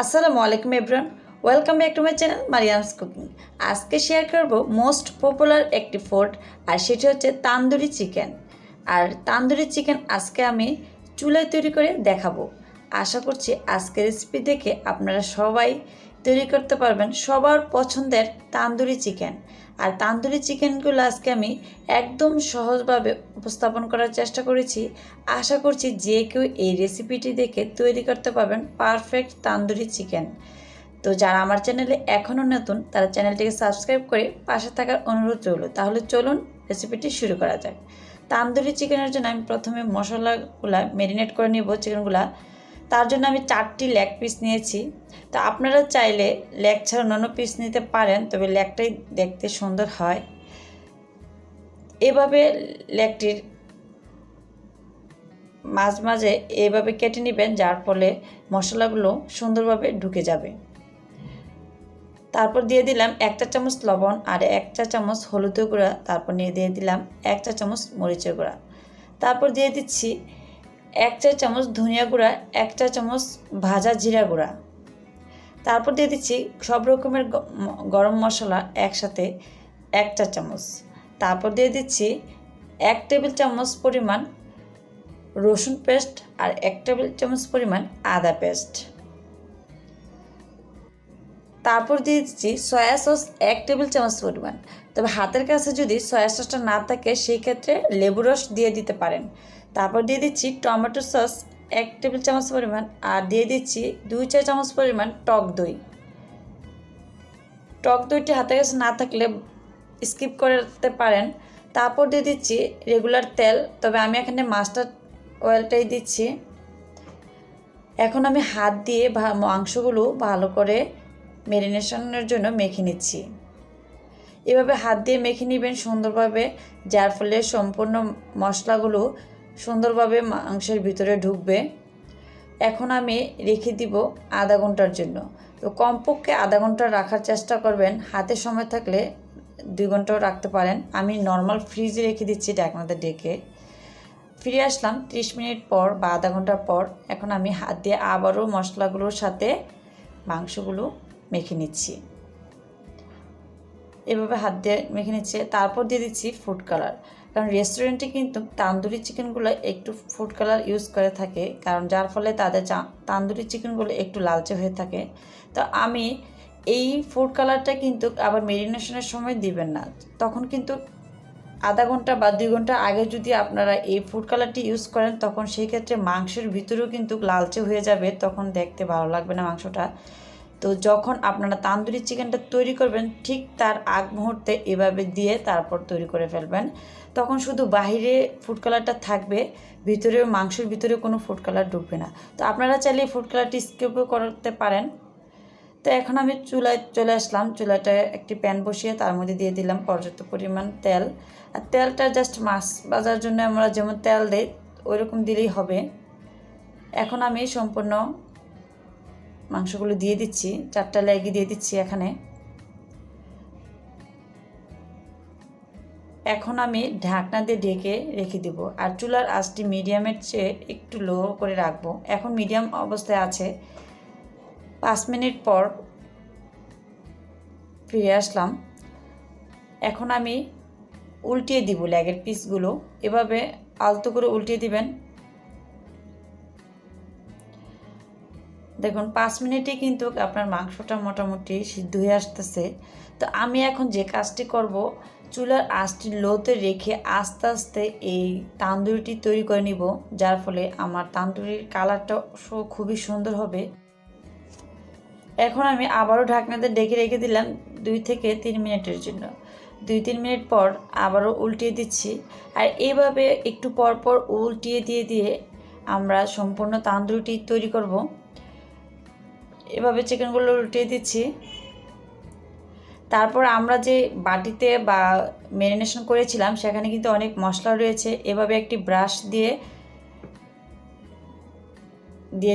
Assalamualaikum everyone. Welcome back to my channel Mariam's Cooking. আজকে share করব most popular একটি food আর সেটা হচ্ছে তান্দুরি চিকেন। আর তান্দুরি চিকেন আজকে আমি চুলায় তৈরি করে দেখাবো। আশা করছি আজকের রেসিপি দেখে আপনারা সবাই তৈরি করতে পারবেন সবার পছন্দের তান্দুরি চিকেন। আর তান্দুরি চিকেনগুলো আজকে আমি একদম সহজভাবে উপস্থাপন করার চেষ্টা করেছি। আশা করছি যে কেউ এই রেসিপিটি দেখে তৈরি করতে পারবেন পারফেক্ট তান্দুরি চিকেন। তো যারা আমার চ্যানেলে এখনও নতুন তারা চ্যানেলটিকে সাবস্ক্রাইব করে পাশে থাকার অনুরোধ রইল। তাহলে চলুন রেসিপিটি শুরু করা যাক। তান্দুরি চিকেনের জন্য আমি প্রথমে মশলাগুলা ম্যারিনেট করে নিব চিকেনগুলা। তার জন্য আমি 4টি লেগ পিস নিয়েছি। তো আপনারা চাইলে লেগ ছাড়া অন্যান্য পিস নিতে পারেন, তবে লেগটাই দেখতে সুন্দর হয়। এভাবে লেগটির মাঝে এভাবে কেটে নেবেন, যার ফলে মশলাগুলো সুন্দরভাবে ঢুকে যাবে। তারপর দিয়ে দিলাম 1 চা চামচ লবণ আর 1 চা চামচ হলুদের গুঁড়া। তারপর দিয়ে দিলাম 1 চা চামচ মরিচের গুঁড়া। তারপর দিয়ে দিচ্ছি 1 চা চামচ ধনিয়া গুঁড়া, 1 চা চামচ ভাজা জিরা গুঁড়া। তারপর দিয়ে দিচ্ছি সব রকমের গরম মশলা একসাথে 1 চা চামচ। তারপর দিয়ে দিচ্ছি 1 টেবিল চামচ পরিমাণ রসুন পেস্ট আর 1 টেবিল চামচ পরিমাণ আদা পেস্ট। তারপর দিয়ে দিচ্ছি সয়া সস 1 টেবিল চামচ পরিমাণ। তবে হাতের কাছে যদি সয়া সসটা না থাকে সেই ক্ষেত্রে লেবু রস দিয়ে দিতে পারেন। তারপর দিয়ে দিচ্ছি টমেটো সস 1 টেবিল চামচ পরিমাণ আর দিয়ে দিচ্ছি 2 চা চামচ পরিমাণ টক দই। টক দইটি হাতের কাছে না থাকলে স্কিপ করতে পারেন। তারপর দিয়ে দিচ্ছি রেগুলার তেল, তবে আমি এখানে মাস্টার্ড অয়েলটাই দিচ্ছি। এখন আমি হাত দিয়ে মাংসগুলো ভালো করে ম্যারিনেশনের জন্য মেখে নিচ্ছি। এভাবে হাত দিয়ে মেখে নেবেন সুন্দরভাবে, যার ফলে সম্পূর্ণ মশলাগুলো সুন্দরভাবে মাংসের ভিতরে ঢুকবে। এখন আমি রেখে দিব আধা ঘন্টার জন্য। তো কমপক্ষে আধা ঘন্টা রাখার চেষ্টা করবেন, হাতে সময় থাকলে 2 ঘন্টাও রাখতে পারেন। আমি নর্মাল ফ্রিজে রেখে দিচ্ছি ঢাকনাতে ঢেকে। ফিরে আসলাম 30 মিনিট পর বা আধা ঘন্টা পর। এখন আমি হাত দিয়ে আবারও মশলাগুলোর সাথে মাংসগুলো মেখে নিচ্ছি। এভাবে হাত দিয়ে মেখে নিচ্ছে। তারপর দিয়ে দিচ্ছি ফুড কালার, কারণ রেস্টুরেন্টে কিন্তু তান্দুরি চিকেনগুলো একটু ফুড কালার ইউজ করে থাকে, কারণ যার ফলে তাদের তান্দুরি চিকেনগুলো একটু লালচে হয়ে থাকে। তো আমি এই ফুড কালারটা কিন্তু আবার ম্যারিনেশনের সময় দিবেন না, তখন কিন্তু আধা ঘন্টা বা 2 ঘন্টা আগে যদি আপনারা এই ফুড কালারটি ইউজ করেন তখন সেই ক্ষেত্রে মাংসের ভিতরেও কিন্তু লালচে হয়ে যাবে, তখন দেখতে ভালো লাগবে না মাংসটা। তো যখন আপনারা তান্দুরি চিকেনটা তৈরি করবেন ঠিক তার আগ মুহূর্তে এভাবে দিয়ে তারপর তৈরি করে ফেলবেন, তখন শুধু বাহিরে ফুড কালারটা থাকবে, ভিতরে মাংসের ভিতরে কোনো ফুড কালার ঢুকবে না। তো আপনারা চাইলে ফুড কালারটি স্কিপও করতে পারেন। তো এখন আমি চুলায় চলে আসলাম। চুলাটায় একটি প্যান বসিয়ে তার মধ্যে দিয়ে দিলাম পর্যাপ্ত পরিমাণ তেল। আর তেলটা জাস্ট মাছ ভাজার জন্য আমরা যেমন তেল দেই ওইরকম দিলেই হবে। এখন আমি সম্পূর্ণ মাংসগুলো দিয়ে দিচ্ছি, 4টা লেগই দিয়ে দিচ্ছি এখানে। এখন আমি ঢাকনা দিয়ে ঢেকে রেখে দেব আর চুলার আঁচটি মিডিয়ামের চেয়ে একটু লো করে রাখবো। এখন মিডিয়াম অবস্থায় আছে। 5 মিনিট পর ফিরে আসলাম। এখন আমি উল্টিয়ে দিব লেগের পিসগুলো, এভাবে আলতো করে উল্টিয়ে দিবেন। দেখুন 5 মিনিটে কিন্তু আপনার মাংসটা মোটামুটি সিদ্ধ হয়ে আসতেছে। তো আমি এখন যে কাজটি করব, চুলার আঁচটি লোতে রেখে আস্তে আস্তে এই তান্দুরিটি তৈরি করে নিব, যার ফলে আমার তান্দুরির কালারটা খুবই সুন্দর হবে। এখন আমি আবারও ঢাকনাতে ঢেকে রেখে দিলাম 2 থেকে 3 মিনিটের জন্য। 2-3 মিনিট পর আবারও উল্টিয়ে দিচ্ছি। আর এইভাবে একটু পর পর উল্টিয়ে দিয়ে আমরা সম্পূর্ণ তান্দুরিটি তৈরি করব। এভাবে চিকেনগুলো উল্টিয়ে দিচ্ছি। তারপর আমরা যে বাটিতে বা ম্যারিনেশন করেছিলাম সেখানে কিন্তু অনেক মশলা রয়েছে। এভাবে একটি ব্রাশ দিয়ে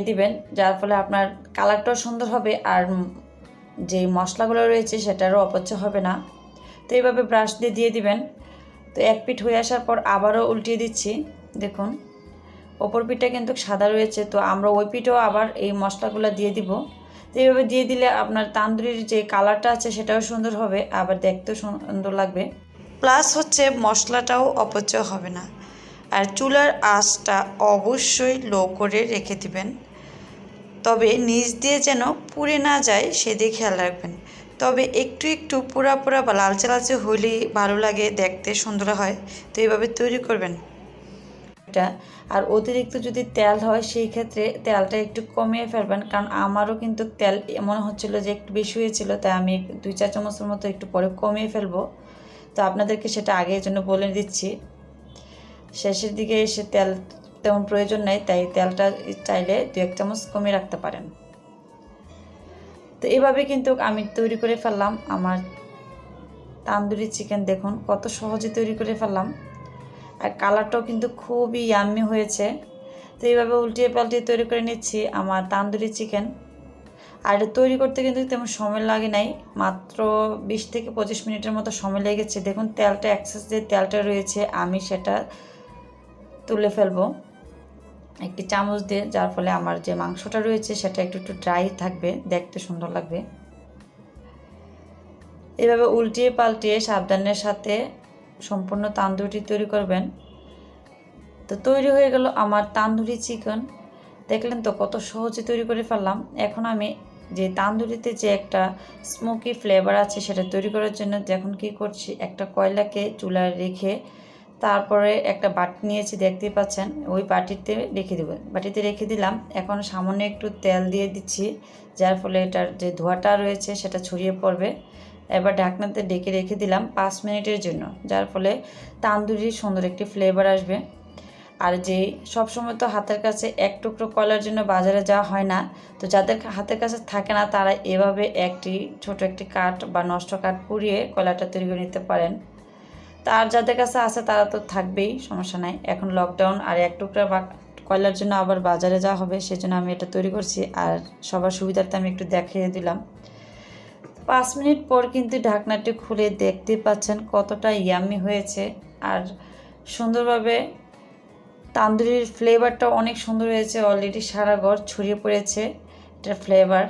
দিবেন, যার ফলে আপনার কালারটাও সুন্দর হবে আর যে মশলাগুলো রয়েছে সেটারও অপচয় হবে না। তো এইভাবে ব্রাশ দিয়ে দিবেন। তো এক পিঠ হয়ে আসার পর আবারও উল্টিয়ে দিচ্ছি। দেখুন ওপর পিঠটা কিন্তু সাদা রয়েছে, তো আমরা ওই পিঠেও আবার এই মশলাগুলো দিয়ে দিব। তো এইভাবে দিয়ে দিলে আপনার তান্দুরির যে কালারটা আছে সেটাও সুন্দর হবে, আবার দেখতেও সুন্দর লাগবে, প্লাস হচ্ছে মশলাটাও অপচয় হবে না। আর চুলার আঁচটা অবশ্যই লো করে রেখে দিবেন, তবে নিচ দিয়ে যেন পুড়ে না যায় সেদিকে খেয়াল রাখবেন। তবে একটু একটু পুরা পুরা বা লালচে লালচে হলেই ভালো লাগে, দেখতে সুন্দর হয়। তো এইভাবে তৈরি করবেন এটা। আর অতিরিক্ত যদি তেল হয় সেই ক্ষেত্রে তেলটা একটু কমিয়ে ফেলবেন, কারণ আমারও কিন্তু তেল মনে হচ্ছিলো যে একটু বেশি হয়েছিল, তাই আমি 2-4 চামচের মতো একটু পরে কমিয়ে ফেলবো। তো আপনাদেরকে সেটা আগের জন্য বলে দিচ্ছি। শেষের দিকে এসে তেল তেমন প্রয়োজন নেই, তাই তেলটা চাইলে 2-1 চামচ কমিয়ে রাখতে পারেন। তো এভাবে কিন্তু আমি তৈরি করে ফেললাম আমার তান্দুরি চিকেন। দেখুন কত সহজে তৈরি করে ফেললাম, আর কালারটাও কিন্তু খুবই ইয়াম্মি হয়েছে। তো এইভাবে উল্টিয়ে পাল্টিয়ে তৈরি করে নিচ্ছি আমার তান্দুরি চিকেন। আর এটা তৈরি করতে কিন্তু তেমন সময় লাগে নাই, মাত্র 20 থেকে 25 মিনিটের মতো সময় লেগেছে। দেখুন তেলটা এক্সেস যে তেলটা রয়েছে আমি সেটা তুলে ফেলবো একটি চামচ দিয়ে, যার ফলে আমার যে মাংসটা রয়েছে সেটা একটু একটু ড্রাই থাকবে, দেখতে সুন্দর লাগবে। এভাবে উল্টিয়ে পাল্টিয়ে সাবধানের সাথে সম্পূর্ণ তান্দুরিটি তৈরি করবেন। তো তৈরি হয়ে গেল আমার তান্দুরি চিকেন। দেখলেন তো কত সহজে তৈরি করে ফেললাম। এখন আমি যে তান্দুরিতে যে একটা স্মোকি ফ্লেভার আছে সেটা তৈরি করার জন্য এখন কি করছি, একটা কয়লাকে চুলায় রেখে তারপরে একটা বাটি নিয়েছি, দেখতেই পাচ্ছেন, ওই বাটিতে রেখে দেব। বাটিতে রেখে দিলাম। এখন সামান্য একটু তেল দিয়ে দিচ্ছি, যার ফলে এটার যে ধোঁয়াটা রয়েছে সেটা ছড়িয়ে পড়বে। এবার ঢাকনাতে ঢেকে রেখে দিলাম 5 মিনিটের জন্য, যার ফলে তান্দুরির সুন্দর একটি ফ্লেভার আসবে। আর যে সবসময় তো হাতের কাছে এক টুকরো কয়লার জন্য বাজারে যাওয়া হয় না, তো যাদের হাতের কাছে থাকে না তারা এভাবে ছোট একটি কাঠ বা নষ্ট কাঠ পুড়িয়ে কয়লাটা তৈরি করে নিতে পারেন। তার যাদের কাছে আছে তারা তো থাকবেই, সমস্যা নাই। এখন লকডাউন, আর এক টুকরা কয়লার জন্য আবার বাজারে যাওয়া হবে, সেজন্য আমি এটা তৈরি করছি। আর সবার সুবিধার্থে আমি একটু দেখিয়ে দিলাম। 5 মিনিট পর কিন্তু ঢাকনাটি খুলে দেখতে পাচ্ছেন কতটা ইয়াম্মি হয়েছে, আর সুন্দরভাবে তান্দুরির ফ্লেভারটা অনেক সুন্দর হয়েছে। অলরেডি সারা ঘর ছড়িয়ে পড়েছে এটার ফ্লেভার।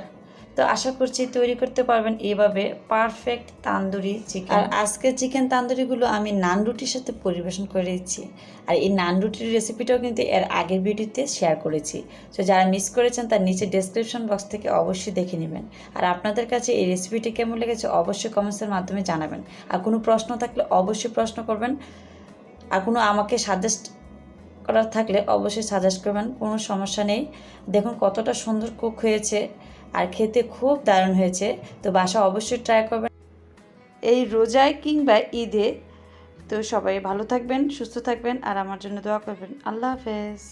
তো আশা করছি তৈরি করতে পারবেন এভাবে পারফেক্ট তান্দুরি চিকেন। আর আজকে চিকেন তান্দুরিগুলো আমি নান রুটির সাথে পরিবেশন করে দিচ্ছি। আর এই নান রুটির রেসিপিটাও কিন্তু এর আগের ভিডিওতে শেয়ার করেছি। তো যারা মিস করেছেন তার নিচে ডেসক্রিপশন বক্স থেকে অবশ্যই দেখে নেবেন। আর আপনাদের কাছে এই রেসিপিটি কেমন লেগেছে অবশ্যই কমেন্টসের মাধ্যমে জানাবেন। আর কোনো প্রশ্ন থাকলে অবশ্যই প্রশ্ন করবেন। আর কোনো আমাকে সাজেস্ট করার থাকলে অবশ্যই সাজেস্ট করবেন, কোনো সমস্যা নেই। দেখুন কতটা সুন্দর কুক হয়েছে, আর খেতে খুব দারুণ হয়েছে। তো বাসা অবশ্যই ট্রাই করবেন এই রোজায় কিংবা ঈদে। তো সবাই ভালো থাকবেন, সুস্থ থাকবেন, আর আমার জন্য দোয়া করবেন। আল্লাহ হাফেজ।